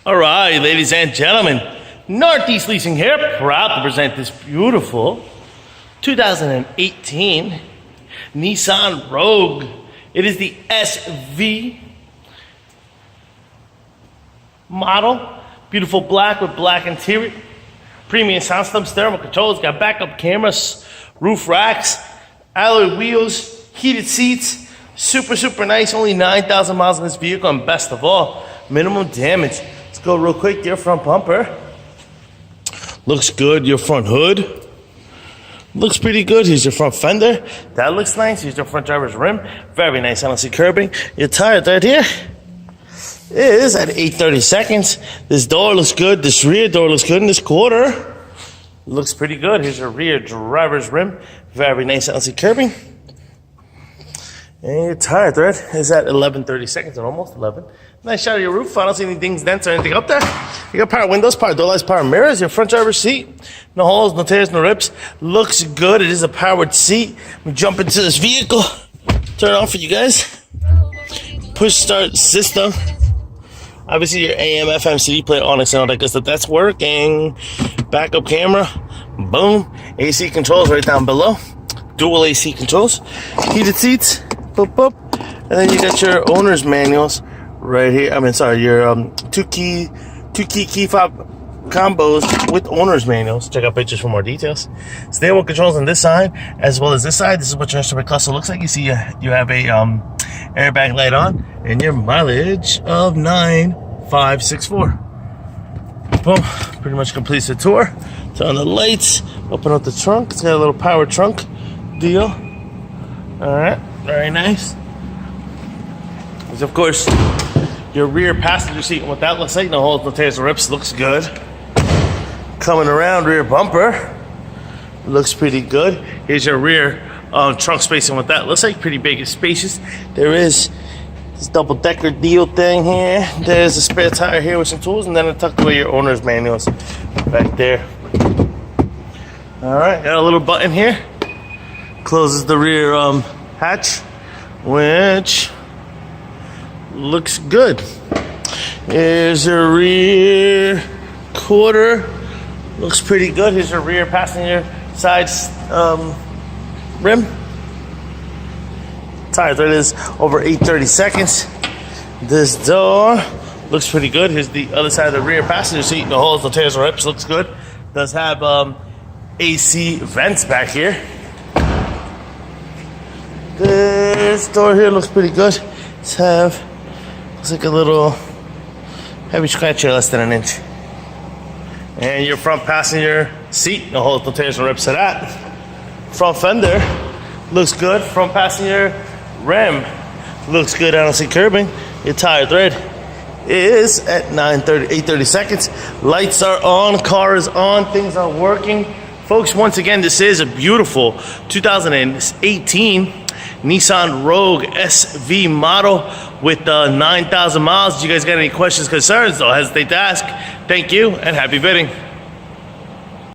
All right, ladies and gentlemen, Northeast Leasing here, proud to present this beautiful 2018 Nissan Rogue. It is the SV model, beautiful black with black interior, premium sound system, stereo controls, got backup cameras, roof racks, alloy wheels, heated seats, super nice, only 9,000 miles on this vehicle, and best of all, minimum damage. Let's go real quick. Your front bumper looks good. Your front hood looks pretty good. Here's your front fender. That looks nice. Here's your front driver's rim. Very nice. I don't see curbing. Your tire right here is at 830 seconds. This door looks good. This rear door looks good. And this quarter looks pretty good. Here's your rear driver's rim. Very nice. I don't see curbing. And your tire thread is at 1130 seconds, and almost 11. Nice shot of your roof. I don't see any dings, dents, or anything up there. You got power windows, power door lights, power mirrors. Your front driver's seat, no holes, no tears, no rips. Looks good. It is a powered seat. We jump into this vehicle. Turn it on for you guys. Push start system. Obviously your AM, FM, CD player, Onyx, and all that good stuff. That's working. Backup camera. Boom. AC controls right down below. Dual AC controls. Heated seats. Boop, boop. And then you got your owner's manuals right here. Your two key fob combos with owner's manuals. Check out pictures for more details. Stable controls on this side as well as this side. This is what your instrument cluster looks like. You see you have a airbag light on, and your mileage of 9,564. Boom. Pretty much completes the tour. Turn on the lights. Open up the trunk. It's got a little power trunk deal. All right. Very nice. There's, of course, your rear passenger seat and what that looks like. No holes, no tears, no rips. Looks good. Coming around, rear bumper. Looks pretty good. Here's your rear trunk space and what that looks like. Pretty big and spacious. There is this double-decker deal thing here. There's a spare tire here with some tools, and then I tucked away your owner's manuals back there. All right, got a little button here. Closes the rear hatch, which looks good. Here's your rear quarter. Looks pretty good. Here's your rear passenger side rim. Tire thread is over 830 seconds. This door looks pretty good. Here's the other side of the rear passenger seat. No holes, no tears, no rips. Looks good. Does have AC vents back here. This door here looks pretty good. Looks like a little heavy scratch here, less than an inch. And your front passenger seat, no holes, no tears, no rips to that. Front fender looks good. Front passenger rim looks good. I don't see curbing. Your tire thread is at 830 seconds. Lights are on, car is on, things are working. Folks, once again, this is a beautiful 2018 Nissan Rogue SV model with 9,000 miles. Do you guys got any questions, concerns? Don't hesitate to ask. Thank you, and happy bidding.